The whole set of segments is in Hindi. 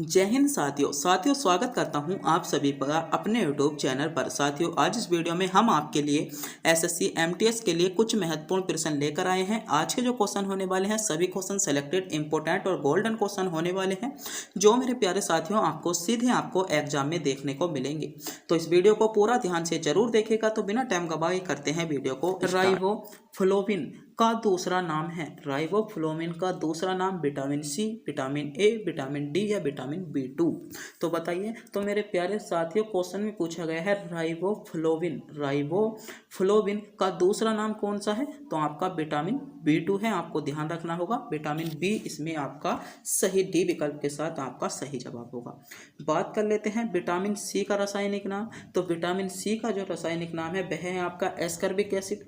जय हिंद साथियों स्वागत करता हूं आप सभी का अपने यूट्यूब चैनल पर। साथियों, आज इस वीडियो में हम आपके लिए एसएससी एमटीएस के लिए कुछ महत्वपूर्ण प्रश्न लेकर आए हैं। आज के जो क्वेश्चन होने वाले हैं सभी क्वेश्चन सेलेक्टेड, इंपॉर्टेंट और गोल्डन क्वेश्चन होने वाले हैं, जो मेरे प्यारे साथियों आपको सीधे आपको एग्जाम में देखने को मिलेंगे। तो इस वीडियो को पूरा ध्यान से जरूर देखिएगा। तो बिना टाइम गवाए करते हैं वीडियो को। राइबोफ्लोविन का दूसरा नाम है, राइबोफ्लोविन का दूसरा नाम vitamin C, vitamin A, vitamin D या विटामिन बी2। तो बताइए। तो मेरे प्यारे साथियों, क्वेश्चन में पूछा गया है राइबोफ्लोविन का दूसरा नाम कौन सा है? तो आपका विटामिन बी2 है। आपको ध्यान रखना होगा विटामिन बी इसमें आपका सही, डी विकल्प के साथ आपका सही जवाब होगा। बात कर लेते हैं विटामिन सी का रासायनिक नाम। तो विटामिन सी का जो रासायनिक नाम है वह है आपका एस्कर्बिक एसिड।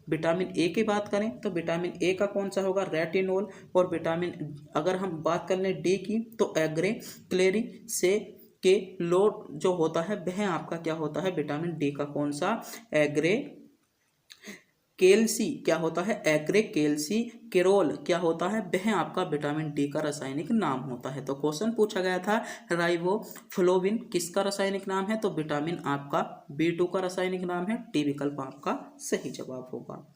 विटामिन ए की बात करें तो विटामिन ए का कौन सा होगा? रेटिनोल। और विटामिन, अगर हम बात कर लें डी की, तो एग्रे क्लेरी से के लोड जो होता है वह आपका क्या होता है? विटामिन डी का कौन सा? एग्रे केल्सी क्या होता है? एग्रे केल्सी केरोल क्या होता है? वह आपका विटामिन डी का रासायनिक नाम होता है। तो क्वेश्चन पूछा गया था राइबोफ्लोविन किसका रासायनिक नाम है? तो विटामिन आपका बी2 का रासायनिक नाम है। डी विकल्प आपका सही जवाब होगा।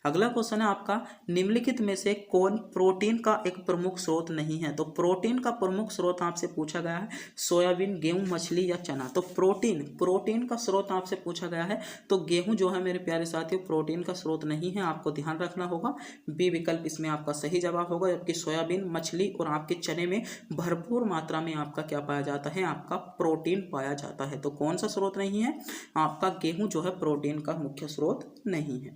अगला क्वेश्चन है आपका, निम्नलिखित में से कौन प्रोटीन का एक प्रमुख स्रोत नहीं है? तो प्रोटीन का प्रमुख स्रोत आपसे पूछा गया है सोयाबीन, गेहूं, मछली या चना। तो प्रोटीन का स्रोत आपसे पूछा गया है। तो गेहूं जो है मेरे प्यारे साथियों प्रोटीन का स्रोत नहीं है, आपको ध्यान रखना होगा। बी विकल्प इसमें आपका सही जवाब होगा। जबकि सोयाबीन, मछली और आपके चने में भरपूर मात्रा में आपका क्या पाया जाता है? आपका प्रोटीन पाया जाता है। तो कौन सा स्रोत नहीं है? आपका गेहूं जो है प्रोटीन का मुख्य स्रोत नहीं है।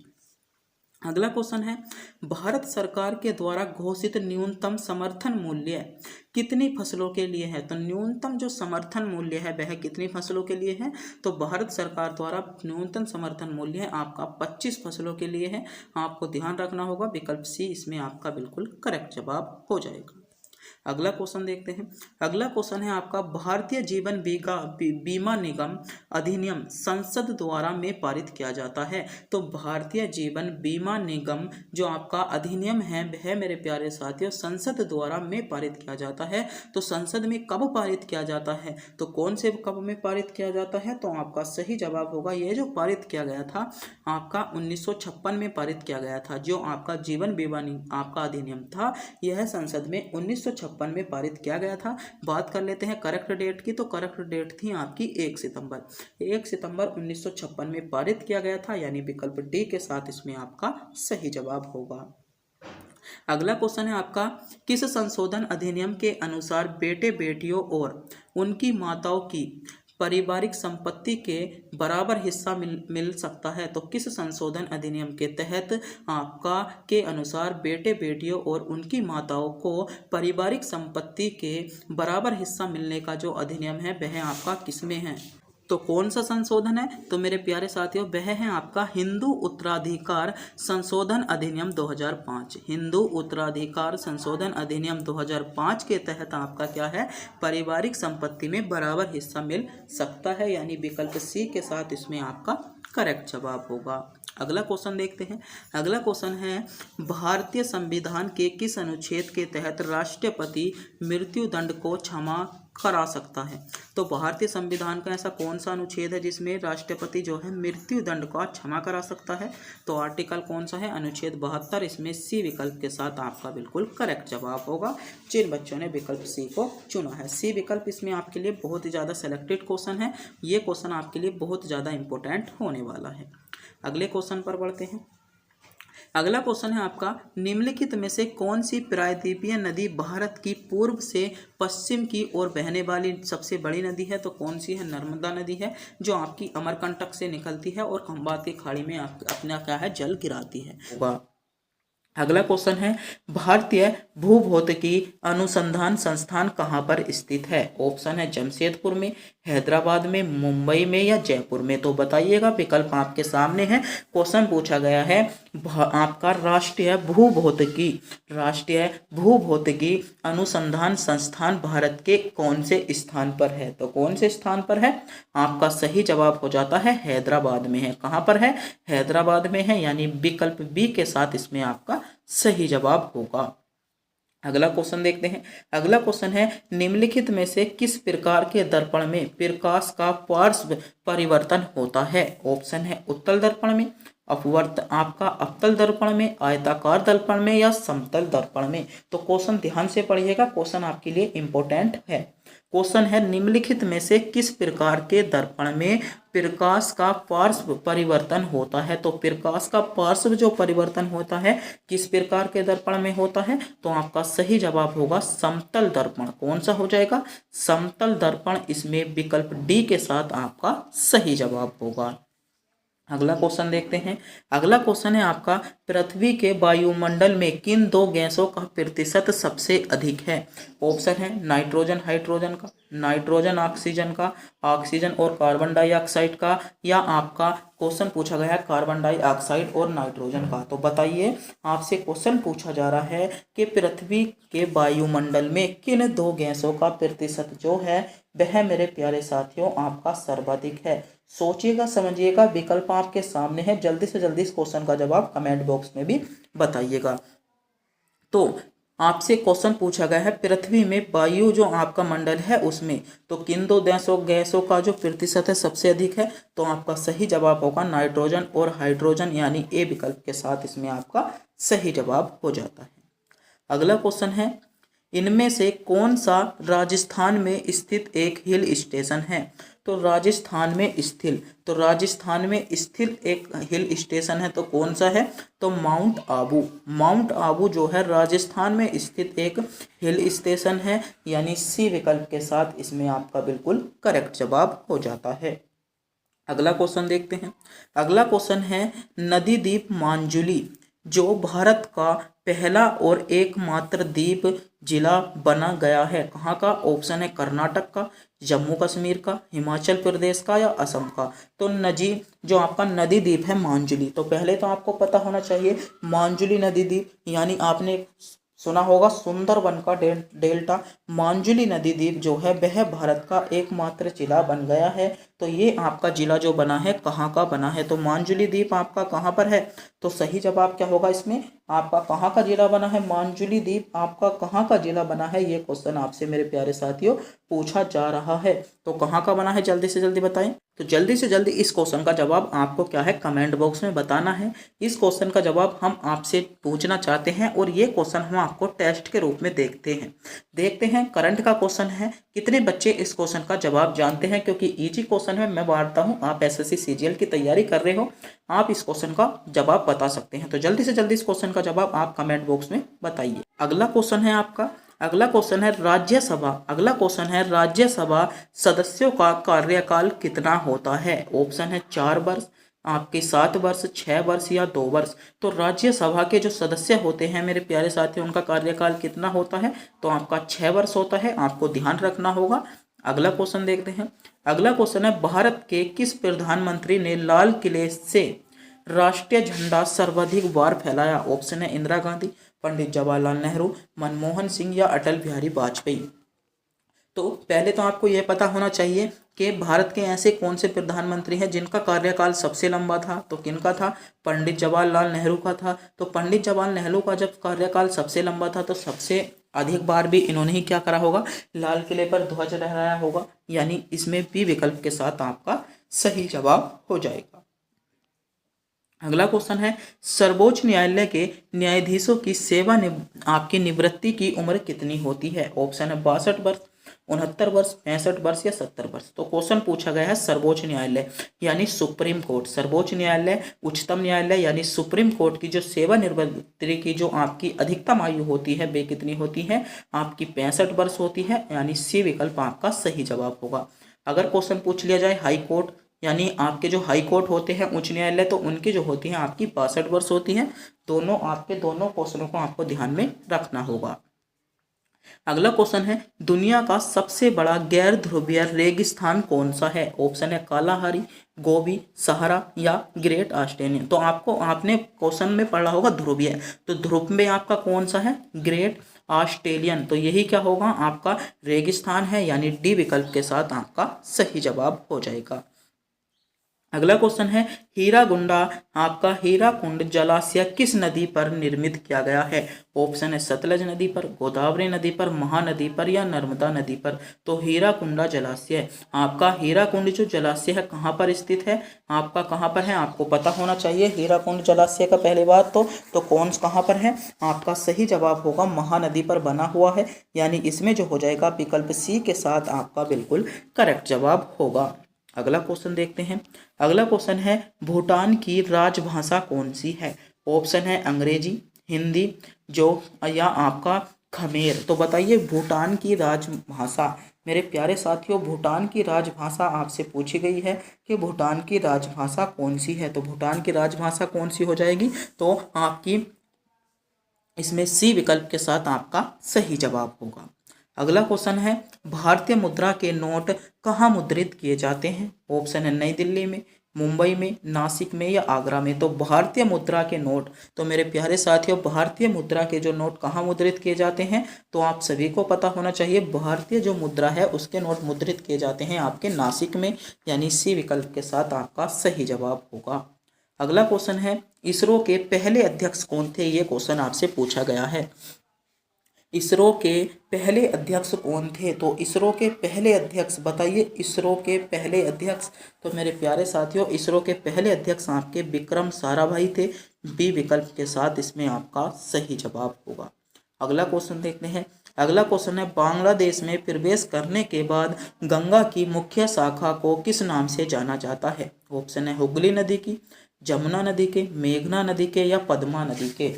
अगला क्वेश्चन है, भारत सरकार के द्वारा घोषित न्यूनतम समर्थन मूल्य कितनी फसलों के लिए है? तो न्यूनतम जो समर्थन मूल्य है वह कितनी फसलों के लिए है? तो भारत सरकार द्वारा न्यूनतम समर्थन मूल्य है आपका 25 फसलों के लिए है। आपको ध्यान रखना होगा। विकल्प सी इसमें आपका बिल्कुल करेक्ट जवाब हो जाएगा। अगला क्वेश्चन देखते हैं। अगला क्वेश्चन है आपका, भारतीय जीवन बीमा निगम अधिनियम संसद द्वारा में पारित किया जाता है। तो भारतीय जीवन बीमा निगम जो आपका अधिनियम है वह मेरे प्यारे साथियों संसद द्वारा में पारित किया जाता है। तो संसद में कब पारित किया जाता है? तो कौन से कब में पारित किया जाता है? तो आपका सही जवाब होगा, ये जो पारित किया गया था आपका 1956 में पारित किया गया था। जो आपका जीवन बीमा आपका अधिनियम था यह संसद में 1956 में पारित किया गया था। बात कर लेते हैं करेक्ट डेट की। तो करेक्ट डेट थी आपकी 1 सितंबर 1956 में पारित किया गया था, यानी विकल्प डी के साथ इसमें आपका सही जवाब होगा। अगला क्वेश्चन है आपका, किस संशोधन अधिनियम के अनुसार बेटे बेटियों और उनकी माताओं की पारिवारिक संपत्ति के बराबर हिस्सा मिल सकता है? तो किस संशोधन अधिनियम के तहत आपका के अनुसार बेटे बेटियों और उनकी माताओं को पारिवारिक संपत्ति के बराबर हिस्सा मिलने का जो अधिनियम है वह आपका किसमें है? तो कौन सा संशोधन है? तो मेरे प्यारे साथियों वह है आपका हिंदू उत्तराधिकार संशोधन अधिनियम 2005। हिंदू उत्तराधिकार संशोधन अधिनियम 2005 के तहत आपका क्या है? पारिवारिक संपत्ति में बराबर हिस्सा मिल सकता है, यानी विकल्प सी के साथ इसमें आपका करेक्ट जवाब होगा। अगला क्वेश्चन देखते हैं। अगला क्वेश्चन है, भारतीय संविधान के किस अनुच्छेद के तहत राष्ट्रपति मृत्यु दंड को क्षमा करा सकता है? तो भारतीय संविधान का ऐसा कौन सा अनुच्छेद है जिसमें राष्ट्रपति जो है मृत्यु दंड का क्षमा करा सकता है? तो आर्टिकल कौन सा है? अनुच्छेद 72। इसमें सी विकल्प के साथ आपका बिल्कुल करेक्ट जवाब होगा, जिन बच्चों ने विकल्प सी को चुना है। सी विकल्प इसमें आपके लिए बहुत ही ज़्यादा सेलेक्टेड क्वेश्चन है। ये क्वेश्चन आपके लिए बहुत ज़्यादा इंपॉर्टेंट होने वाला है। अगले क्वेश्चन पर बढ़ते हैं। अगला क्वेश्चन है आपका, निम्नलिखित में से कौन सी प्रायद्वीपीय नदी भारत की पूर्व से पश्चिम की ओर बहने वाली सबसे बड़ी नदी है? तो कौन सी है? नर्मदा नदी है, जो आपकी अमरकंटक से निकलती है और खंबात की खाड़ी में अपना क्या है जल गिराती है। अगला क्वेश्चन है, भारतीय भूभौतिकी अनुसंधान संस्थान कहाँ पर स्थित है? ऑप्शन है जमशेदपुर में, हैदराबाद में, मुंबई में या जयपुर में। तो बताइएगा, विकल्प आपके सामने है। क्वेश्चन पूछा गया है आपका राष्ट्रीय भूभौतिकी अनुसंधान संस्थान भारत के कौन से स्थान पर है? तो कौन से स्थान पर है? आपका सही जवाब हो जाता है हैदराबाद में है। कहाँ पर है? हैदराबाद में है, यानी विकल्प बी के साथ इसमें आपका सही जवाब होगा। अगला क्वेश्चन देखते हैं। अगला क्वेश्चन है निम्नलिखित में से किस प्रकार के दर्पण में प्रकाश का पार्श्व परिवर्तन होता है। ऑप्शन है उत्तल दर्पण में, अपवर्त आपका अवतल दर्पण में, आयताकार दर्पण में या समतल दर्पण में। तो क्वेश्चन ध्यान से पढ़िएगा, क्वेश्चन आपके लिए इंपॉर्टेंट है। क्वेश्चन है निम्नलिखित में से किस प्रकार के दर्पण में प्रकाश का पार्श्व परिवर्तन होता है। तो प्रकाश का पार्श्व जो परिवर्तन होता है किस प्रकार के दर्पण में होता है, तो आपका सही जवाब होगा समतल दर्पण। कौन सा हो जाएगा, समतल दर्पण। इसमें विकल्प डी के साथ आपका सही जवाब होगा। अगला क्वेश्चन देखते हैं। अगला क्वेश्चन है आपका पृथ्वी के वायुमंडल में किन दो गैसों का प्रतिशत सबसे अधिक है। ऑप्शन है नाइट्रोजन हाइड्रोजन का, नाइट्रोजन ऑक्सीजन का, ऑक्सीजन और कार्बन डाइऑक्साइड का, या आपका क्वेश्चन पूछा गया है कार्बन डाइऑक्साइड और नाइट्रोजन का। तो बताइए, आपसे क्वेश्चन पूछा जा रहा है कि पृथ्वी के वायुमंडल में किन दो गैसों का प्रतिशत जो है वह मेरे प्यारे साथियों आपका सर्वाधिक है। सोचिएगा, समझिएगा, विकल्प आपके सामने है। जल्दी से जल्दी इस क्वेश्चन का जवाब कमेंट बॉक्स में भी बताइएगा। तो आपसे क्वेश्चन पूछा गया है पृथ्वी में वायु जो आपका मंडल है उसमें तो किन दो गैसों का जो प्रतिशत है सबसे अधिक है। तो आपका सही जवाब होगा नाइट्रोजन और हाइड्रोजन, यानी ए विकल्प के साथ इसमें आपका सही जवाब हो जाता है। अगला क्वेश्चन है इनमें से कौन सा राजस्थान में स्थित एक हिल स्टेशन है। तो राजस्थान में स्थित एक हिल स्टेशन है तो कौन सा है, तो माउंट आबू। माउंट आबू जो है राजस्थान में स्थित एक हिल स्टेशन है, यानी सी विकल्प के साथ इसमें आपका बिल्कुल करेक्ट जवाब हो जाता है। अगला क्वेश्चन देखते हैं। अगला क्वेश्चन है नदी द्वीप मांजुली जो भारत का पहला और एकमात्र द्वीप जिला बना गया है कहाँ का। ऑप्शन है कर्नाटक का, जम्मू कश्मीर का, हिमाचल प्रदेश का या असम का। तो नदी जो आपका नदी द्वीप है मांजुली, तो पहले तो आपको पता होना चाहिए मांजुली नदी द्वीप, यानी आपने सुना होगा सुंदरबन का डेल्टा। मांजुली नदी द्वीप जो है वह भारत का एकमात्र जिला बन गया है। तो ये आपका जिला जो बना है कहाँ का बना है, तो मांजुली द्वीप आपका कहाँ पर है। तो सही जवाब क्या होगा इसमें, आपका कहाँ का जिला बना है, मांजुली द्वीप आपका कहाँ का जिला बना है। ये क्वेश्चन आपसे मेरे प्यारे साथियों पूछा जा रहा है। तो कहाँ का बना है जल्दी से जल्दी बताएं। तो जल्दी से जल्दी इस क्वेश्चन का जवाब आपको क्या है कमेंट बॉक्स में बताना है। इस क्वेश्चन का जवाब हम आपसे पूछना चाहते हैं और ये क्वेश्चन हम आपको टेस्ट के रूप में देखते हैं। करंट का क्वेश्चन है, कितने बच्चे इस क्वेश्चन का जवाब जानते हैं, क्योंकि इजी क्वेश्चन है। मैं मानता हूँ आप एसएससी सीजीएल की तैयारी कर रहे हो, आप इस क्वेश्चन का जवाब बता सकते हैं। तो जल्दी से जल्दी इस क्वेश्चन का जवाब आप कमेंट बॉक्स में बताइए। अगला क्वेश्चन है आपका, अगला क्वेश्चन है राज्यसभा सदस्यों का कार्यकाल कितना होता है। ऑप्शन है 4 वर्ष, आपके 7 वर्ष, 6 वर्ष या 2 वर्ष। तो राज्यसभा के जो सदस्य होते हैं मेरे प्यारे साथियों उनका कार्यकाल कितना होता है, तो आपका 6 वर्ष होता है, आपको ध्यान रखना होगा। अगला क्वेश्चन देखते हैं। अगला क्वेश्चन है भारत के किस प्रधानमंत्री ने लाल किले से राष्ट्रीय झंडा सर्वाधिक बार फहराया। ऑप्शन है इंदिरा गांधी, पंडित जवाहरलाल नेहरू, मनमोहन सिंह या अटल बिहारी वाजपेयी। तो पहले तो आपको यह पता होना चाहिए कि भारत के ऐसे कौन से प्रधानमंत्री हैं जिनका कार्यकाल सबसे लंबा था। तो किनका था, पंडित जवाहरलाल नेहरू का था। तो पंडित जवाहरलाल नेहरू का जब कार्यकाल सबसे लंबा था तो सबसे अधिक बार भी इन्होंने ही क्या करा होगा, लाल किले पर ध्वज लहराया होगा, यानी इसमें भी विकल्प के साथ आपका सही जवाब हो जाएगा। अगला क्वेश्चन है सर्वोच्च न्यायालय के न्यायाधीशों की आपकी निवृत्ति की उम्र कितनी होती है। ऑप्शन है 62 वर्ष, 69 वर्ष, 65 वर्ष या 70 वर्ष। तो क्वेश्चन पूछा गया है सर्वोच्च न्यायालय यानी सुप्रीम कोर्ट, सर्वोच्च न्यायालय, उच्चतम न्यायालय यानी सुप्रीम कोर्ट की जो सेवानिवृत्ति की जो आपकी अधिकतम आयु होती है वे कितनी होती है, आपकी 65 वर्ष होती है, यानी सी विकल्प आपका सही जवाब होगा। अगर क्वेश्चन पूछ लिया जाए हाई कोर्ट यानी आपके जो हाई कोर्ट होते हैं उच्च न्यायालय, तो उनकी जो होती हैं आपकी 62 वर्ष होती हैं। दोनों क्वेश्चनों को आपको ध्यान में रखना होगा। अगला क्वेश्चन है दुनिया का सबसे बड़ा गैर ध्रुवीय रेगिस्तान कौन सा है। ऑप्शन है कालाहारी, गोबी, सहारा या ग्रेट ऑस्ट्रेलियन। तो आपने क्वेश्चन में पढ़ा होगा ध्रुवीय, तो ध्रुव में आपका कौन सा है, ग्रेट ऑस्ट्रेलियन। तो यही क्या होगा आपका रेगिस्तान है, यानी डी विकल्प के साथ आपका सही जवाब हो जाएगा। अगला क्वेश्चन है हीराकुंडा आपका हीराकुंड जलाशय किस नदी पर निर्मित किया गया है। ऑप्शन है सतलज नदी पर, गोदावरी नदी पर, महानदी पर या नर्मदा नदी पर। तो हीराकुंडा जलाशय आपका हीराकुंड जो जलाशय है कहाँ पर स्थित है, आपका कहाँ पर है आपको पता होना चाहिए। हीराकुंड जलाशय का पहली बात तो कौन कहाँ पर है, आपका सही जवाब होगा महानदी पर बना हुआ है, यानी इसमें जो हो जाएगा विकल्प सी के साथ आपका बिल्कुल करेक्ट जवाब होगा। अगला क्वेश्चन देखते हैं। अगला क्वेश्चन है भूटान की राजभाषा कौन सी है। ऑप्शन है अंग्रेजी, हिंदी जो या आपका खमेर। तो बताइए भूटान की राजभाषा, मेरे प्यारे साथियों भूटान की राजभाषा आपसे पूछी गई है कि भूटान की राजभाषा कौन सी है। तो भूटान की राजभाषा कौन सी हो जाएगी, तो आपकी इसमें सी विकल्प के साथ आपका सही जवाब होगा। अगला क्वेश्चन है भारतीय मुद्रा के नोट कहाँ मुद्रित किए जाते हैं। ऑप्शन है नई दिल्ली में, मुंबई में, नासिक में या आगरा में। तो भारतीय मुद्रा के नोट, तो मेरे प्यारे साथियों भारतीय मुद्रा के जो नोट कहाँ मुद्रित किए जाते हैं, तो आप सभी को पता होना चाहिए भारतीय जो मुद्रा है उसके नोट मुद्रित किए जाते हैं आपके नासिक में, यानी सी विकल्प के साथ आपका सही जवाब होगा। अगला क्वेश्चन है इसरो के पहले अध्यक्ष कौन थे, ये क्वेश्चन आपसे पूछा गया है। इसरो के पहले अध्यक्ष कौन थे, तो इसरो के पहले अध्यक्ष बताइए, इसरो के पहले अध्यक्ष। तो मेरे प्यारे साथियों इसरो के पहले अध्यक्ष आपके विक्रम साराभाई थे, बी विकल्प के साथ इसमें आपका सही जवाब होगा। अगला क्वेश्चन देखते हैं। अगला क्वेश्चन है बांग्लादेश में प्रवेश करने के बाद गंगा की मुख्य शाखा को किस नाम से जाना जाता है। ऑप्शन है हुगली नदी की, जमुना नदी के, मेघना नदी के या पद्मा नदी के।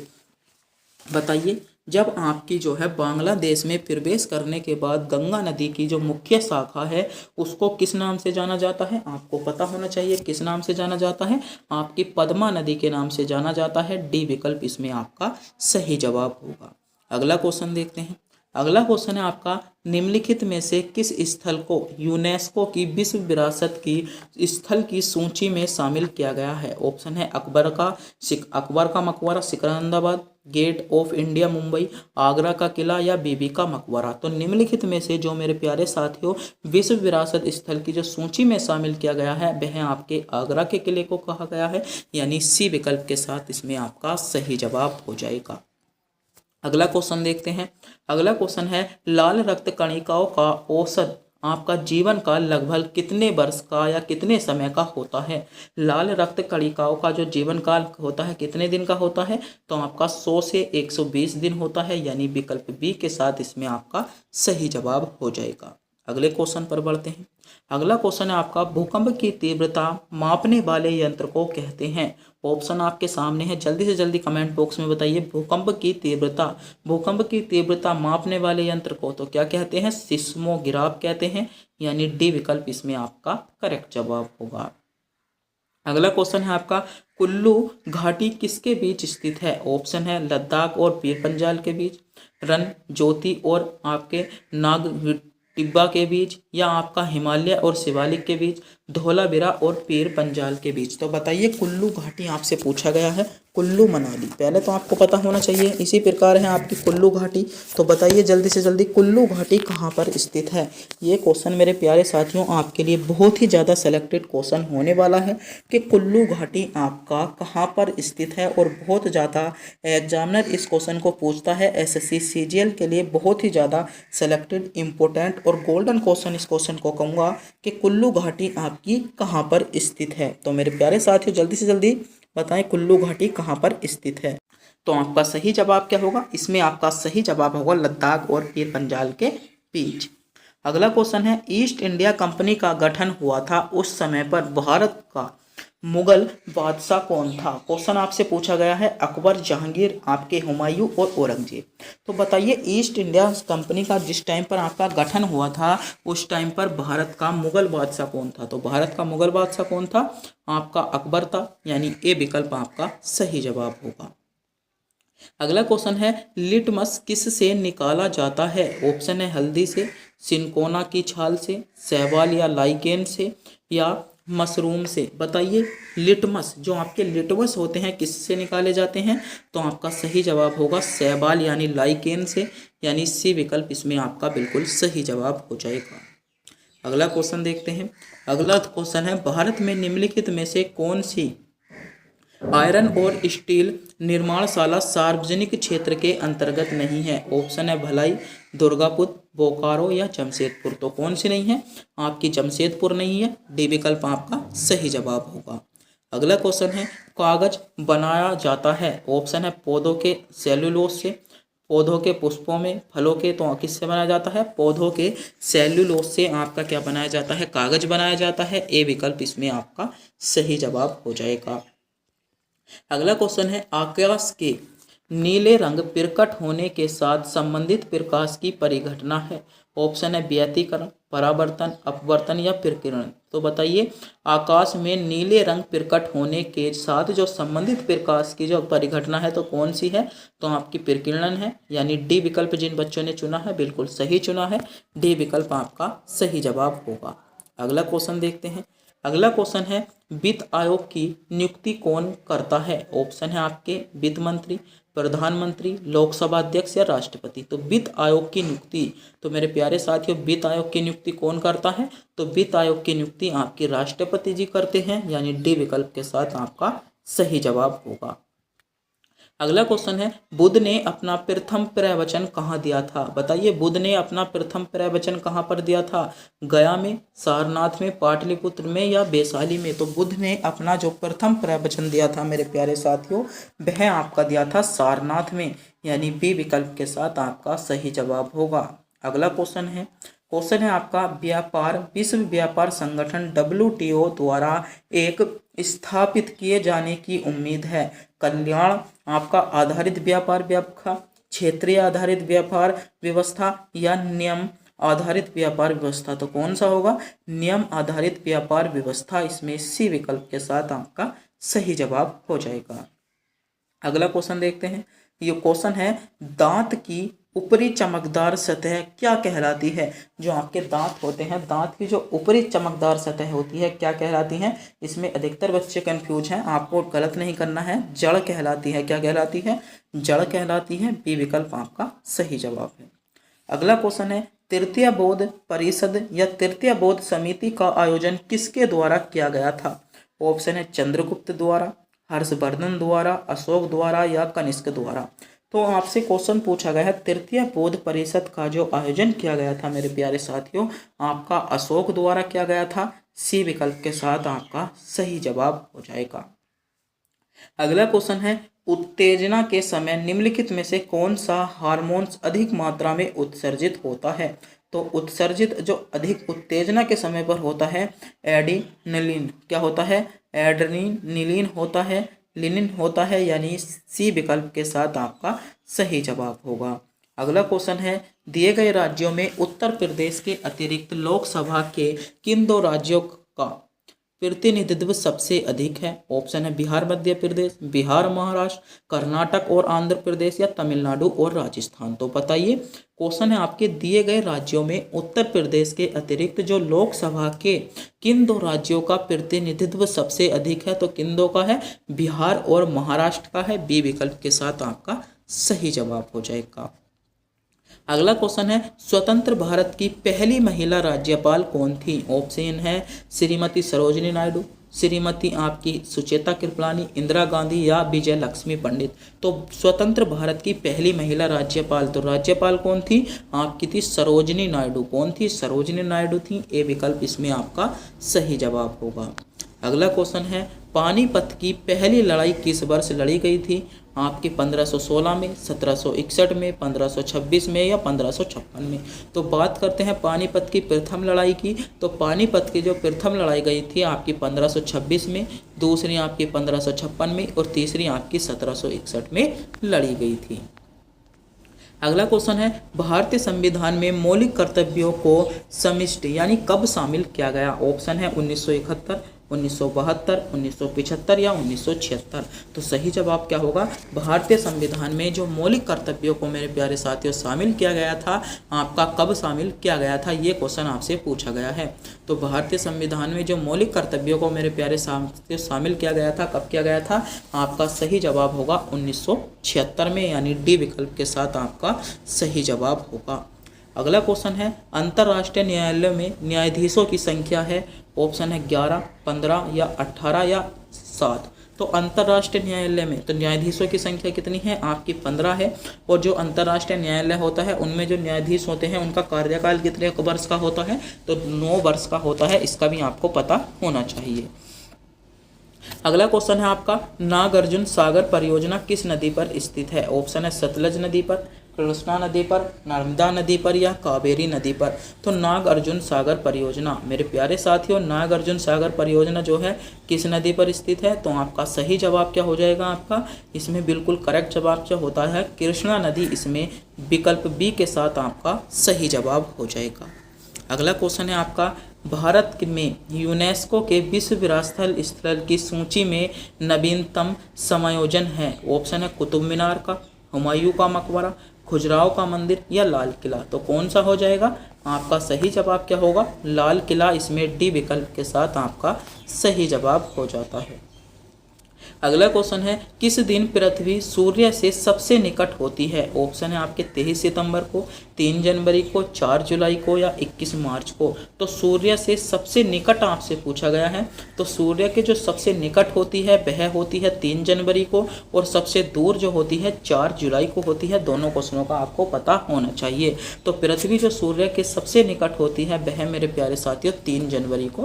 बताइए जब आपकी जो है बांग्लादेश में प्रवेश करने के बाद गंगा नदी की जो मुख्य शाखा है उसको किस नाम से जाना जाता है, आपको पता होना चाहिए किस नाम से जाना जाता है, आपकी पद्मा नदी के नाम से जाना जाता है, डी विकल्प इसमें आपका सही जवाब होगा। अगला क्वेश्चन देखते हैं। अगला क्वेश्चन है आपका निम्नलिखित में से किस स्थल को यूनेस्को की विश्व विरासत की स्थल की सूची में शामिल किया गया है। ऑप्शन है अकबर का मकबरा Sikandrabad, gate of India Mumbai, Agra का किला या बीबी का मकबरा। तो निम्नलिखित में से जो मेरे प्यारे साथियों विश्व विरासत स्थल की जो सूची में शामिल किया गया है वह आपके आगरा के किले को कहा गया है, यानी सी विकल्प के साथ इसमें आपका सही जवाब हो जाएगा। अगला क्वेश्चन देखते हैं। अगला क्वेश्चन है लाल रक्त कणिकाओं का औसत आपका जीवन काल लगभग कितने वर्ष का या कितने समय का होता है। लाल रक्त कणिकाओं का जो जीवन काल होता है कितने दिन का होता है, तो आपका 100 से 120 दिन होता है, यानी विकल्प बी के साथ इसमें आपका सही जवाब हो जाएगा। अगले क्वेश्चन पर बढ़ते हैं। अगला क्वेश्चन है आपका भूकंप की तीव्रता मापने वाले यंत्र को कहते हैं। ऑप्शन आपके सामने है, जल्दी से जल्दी कमेंट बॉक्स में बताइए। भूकंप की तीव्रता मापने वाले यंत्र को तो क्या कहते हैं, सिस्मोग्राफ कहते हैं, यानी डी विकल्प इसमें आपका करेक्ट जवाब होगा। अगला क्वेश्चन है आपका कुल्लू घाटी किसके बीच स्थित है। ऑप्शन है लद्दाख और पीर पंजाल के बीच, रन ज्योति और आपके नाग टिब्बा के बीच, या आपका हिमालय और शिवालिक के बीच, धौलावीरा और पीर पंजाल के बीच। तो बताइए कुल्लू घाटी आपसे पूछा गया है, कुल्लू मनाली पहले तो आपको पता होना चाहिए। इसी प्रकार है आपकी कुल्लू घाटी, तो बताइए जल्दी से जल्दी कुल्लू घाटी कहाँ पर स्थित है। ये क्वेश्चन मेरे प्यारे साथियों आपके लिए बहुत ही ज़्यादा सेलेक्टेड क्वेश्चन होने वाला है कि कुल्लू घाटी आपका कहाँ पर स्थित है, और बहुत ज़्यादा एग्जामिनर इस क्वेश्चन को पूछता है। एसएससी सीजीएल के लिए बहुत ही ज़्यादा सेलेक्टेड इंपॉर्टेंट और गोल्डन क्वेश्चन इस क्वेश्चन को कहूँगा कि कुल्लू घाटी आपकी कहाँ पर स्थित है। तो मेरे प्यारे साथियों जल्दी से जल्दी बताएं कुल्लू घाटी कहाँ पर स्थित है। तो आपका सही जवाब क्या होगा, इसमें आपका सही जवाब होगा लद्दाख और पीर पंजाल के बीच। अगला क्वेश्चन है ईस्ट इंडिया कंपनी का गठन हुआ था उस समय पर भारत का मुगल बादशाह कौन था। क्वेश्चन आपसे पूछा गया है अकबर, जहांगीर, आपके हुमायूं और औरंगजेब। तो बताइए ईस्ट इंडिया कंपनी का जिस टाइम पर आपका गठन हुआ था उस टाइम पर भारत का मुगल बादशाह कौन था। तो भारत का मुगल बादशाह कौन था, आपका अकबर था, यानी ए विकल्प आपका सही जवाब होगा। अगला क्वेश्चन है लिटमस किस से निकाला जाता है। ऑप्शन है हल्दी से, सिनकोना की छाल से, शैवाल या लाइकेन से, या मशरूम से। बताइए लिटमस जो आपके लिटमस होते हैं किससे निकाले जाते हैं, तो आपका सही जवाब होगा शैवाल यानी लाइकेन से, यानी सी विकल्प इसमें आपका बिल्कुल सही जवाब हो जाएगा। अगला क्वेश्चन देखते हैं। अगला क्वेश्चन है, भारत में निम्नलिखित में से कौन सी आयरन और स्टील निर्माणशाला सार्वजनिक क्षेत्र के अंतर्गत नहीं है? ऑप्शन है भिलाई, दुर्गापुर, बोकारो या जमशेदपुर। तो कौन सी नहीं है? आपकी जमशेदपुर नहीं है। डी विकल्प आपका सही जवाब होगा। अगला क्वेश्चन है, कागज बनाया जाता है, ऑप्शन है पौधों के सेल्यूलोज से, पौधों के पुष्पों में, फलों के, तो किससे बनाया जाता है? पौधों के सेल्यूलोज से आपका क्या बनाया जाता है? कागज बनाया जाता है। ए विकल्प इसमें आपका सही जवाब हो जाएगा। अगला क्वेश्चन है, आकाश के नीले रंग प्रकट होने के साथ संबंधित प्रकाश की परिघटना है। ऑप्शन है व्यतिकरण, परावर्तन, अपवर्तन या प्रकीर्णन। तो बताइए, आकाश में नीले रंग प्रकट होने के साथ जो संबंधित प्रकाश की जो परिघटना है तो कौन सी है? तो आपकी प्रकीर्णन है, यानी डी विकल्प जिन बच्चों ने चुना है बिल्कुल सही चुना है। डी विकल्प आपका सही जवाब होगा। अगला क्वेश्चन देखते हैं। अगला क्वेश्चन है, वित्त आयोग की नियुक्ति कौन करता है? ऑप्शन है आपके वित्त मंत्री, प्रधानमंत्री, लोकसभा अध्यक्ष या राष्ट्रपति। तो वित्त आयोग की नियुक्ति, तो मेरे प्यारे साथियों, वित्त आयोग की नियुक्ति कौन करता है? तो वित्त आयोग की नियुक्ति आपके राष्ट्रपति जी करते हैं, यानी डी विकल्प के साथ आपका सही जवाब होगा। अगला क्वेश्चन है, बुद्ध ने अपना प्रथम प्रवचन कहाँ दिया था? बताइए, बुद्ध ने अपना प्रथम प्रवचन कहाँ पर दिया था? गया में, सारनाथ में, पाटलिपुत्र में या वैशाली में। तो बुद्ध ने अपना जो प्रथम प्रवचन दिया था मेरे प्यारे साथियों, वह आपका दिया था सारनाथ में, यानी बी विकल्प के साथ आपका सही जवाब होगा। अगला क्वेश्चन है आपका, व्यापार विश्व व्यापार संगठन WTO द्वारा एक स्थापित किए जाने की उम्मीद है। कल्याण आपका आधारित व्यापार व्यवस्था, क्षेत्रीय आधारित व्यापार व्यवस्था या नियम आधारित व्यापार व्यवस्था। तो कौन सा होगा? नियम आधारित व्यापार व्यवस्था, इसमें सी विकल्प के साथ आपका सही जवाब हो जाएगा। अगला क्वेश्चन देखते हैं। ये क्वेश्चन है, दांत की ऊपरी चमकदार सतह क्या कहलाती है? जो आपके दांत होते हैं, दांत की जो ऊपरी चमकदार सतह होती है क्या कहलाती है? इसमें अधिकतर बच्चे कंफ्यूज हैं, आपको गलत नहीं करना है। जड़ कहलाती है। क्या कहलाती है? जड़ कहलाती है। बी विकल्प आपका सही जवाब है। अगला क्वेश्चन है, तृतीय बौद्ध परिषद या तृतीय बौद्ध समिति का आयोजन किसके द्वारा किया गया था? ऑप्शन है चंद्रगुप्त द्वारा, हर्षवर्धन द्वारा, अशोक द्वारा या कनिष्क द्वारा। तो आपसे क्वेश्चन पूछा गया है, तृतीय बौद्ध परिषद का जो आयोजन किया गया था मेरे प्यारे साथियों, आपका अशोक द्वारा किया गया था। सी विकल्प के साथ आपका सही जवाब हो जाएगा। अगला क्वेश्चन है, उत्तेजना के समय निम्नलिखित में से कौन सा हार्मोन्स अधिक मात्रा में उत्सर्जित होता है? तो उत्सर्जित जो अधिक उत्तेजना के समय पर होता है, एड्रेनलिन क्या होता है? एड्रेनलिन होता है, लिनिन होता है, यानी सी विकल्प के साथ आपका सही जवाब होगा। अगला क्वेश्चन है, दिए गए राज्यों में उत्तर प्रदेश के अतिरिक्त लोकसभा के किन दो राज्यों का प्रतिनिधित्व सबसे अधिक है? ऑप्शन है बिहार मध्य प्रदेश, बिहार महाराष्ट्र, कर्नाटक और आंध्र प्रदेश या तमिलनाडु और राजस्थान। तो बताइए, क्वेश्चन है आपके, दिए गए राज्यों में उत्तर प्रदेश के अतिरिक्त जो लोकसभा के किन दो राज्यों का प्रतिनिधित्व सबसे अधिक है? तो किन दो का है? बिहार और महाराष्ट्र का है। बी विकल्प के साथ आपका सही जवाब हो जाएगा। अगला क्वेश्चन है, स्वतंत्र भारत की पहली महिला राज्यपाल कौन थी? ऑप्शन है श्रीमती सरोजिनी नायडू, श्रीमती आपकी सुचेता कृपलानी, इंदिरा गांधी या विजय लक्ष्मी पंडित। तो स्वतंत्र भारत की पहली महिला राज्यपाल, तो राज्यपाल कौन थी? आपकी थी सरोजिनी नायडू। कौन थी? सरोजिनी नायडू थी। ए विकल्प इसमें आपका सही जवाब होगा। अगला क्वेश्चन है, पानीपत की पहली लड़ाई किस वर्ष लड़ी गई थी? आपकी 1516 में, 1761 में, 1526 में या 1556 में। तो बात करते हैं पानीपत की प्रथम लड़ाई की। तो पानीपत की जो प्रथम लड़ाई गई थी आपकी 1526 में, दूसरी आपकी 1556 में और तीसरी आपकी 1761 में लड़ी गई थी। अगला क्वेश्चन है, भारतीय संविधान में मौलिक कर्तव्यों को समिष्टि यानी कब शामिल किया गया? ऑप्शन है 1971, 1972, 1975 या 1976। तो सही जवाब क्या होगा? भारतीय संविधान में जो मौलिक कर्तव्यों को मेरे प्यारे साथियों शामिल किया गया था, आपका कब शामिल किया गया था, ये क्वेश्चन आपसे पूछा गया है। तो भारतीय संविधान में जो मौलिक कर्तव्यों को मेरे प्यारे साथियों शामिल किया गया था, कब किया गया था? आपका सही जवाब होगा 1976 में, यानी डी विकल्प के साथ आपका सही जवाब होगा। अगला क्वेश्चन है अंतर्राष्ट्रीय न्यायालय में न्यायाधीशों की संख्या है, ऑप्शन है 11, 15 या 18 या 7। तो अंतर्राष्ट्रीय न्यायालय में तो न्यायाधीशों की संख्या कितनी है, आपकी 15 है। और जो अंतर्राष्ट्रीय न्यायालय होता है उनमें जो न्यायाधीश होते हैं उनका कार्यकाल कितने वर्ष का होता है, तो 9 वर्ष का होता है। इसका भी आपको पता होना चाहिए। अगला क्वेश्चन है आपका नागार्जुन सागर परियोजना किस नदी पर स्थित है, ऑप्शन है सतलज नदी पर, कृष्णा नदी पर, नर्मदा नदी पर या कावेरी नदी पर। तो नागार्जुन सागर परियोजना मेरे प्यारे साथियों, नागार्जुन सागर परियोजना जो है किस नदी पर स्थित है, तो आपका सही जवाब क्या हो जाएगा, आपका इसमें बिल्कुल करेक्ट जवाब क्या होता है, कृष्णा नदी। इसमें विकल्प बी के साथ आपका सही जवाब हो जाएगा। अगला क्वेश्चन है आपका भारत में यूनेस्को के विश्व विरासत स्थल की सूची में नवीनतम समायोजन है, ऑप्शन है कुतुब मीनार का, हुमायूं का मकबरा, खजुराहो का मंदिर या लाल किला। तो कौन सा हो जाएगा, आपका सही जवाब क्या होगा, लाल किला। इसमें डी विकल्प के साथ आपका सही जवाब हो जाता है। अगला क्वेश्चन है किस दिन पृथ्वी सूर्य से सबसे निकट होती है, ऑप्शन है आपके 23 सितंबर को, 3 जनवरी को, 4 जुलाई को या 21 मार्च को। तो सूर्य से सबसे निकट आपसे पूछा गया है, तो सूर्य के जो सबसे निकट होती है वह होती है 3 जनवरी को, और सबसे दूर जो होती है 4 जुलाई को होती है। दोनों क्वेश्चनों का आपको पता होना चाहिए। तो पृथ्वी जो सूर्य के सबसे निकट होती है वह मेरे प्यारे साथियों 3 जनवरी को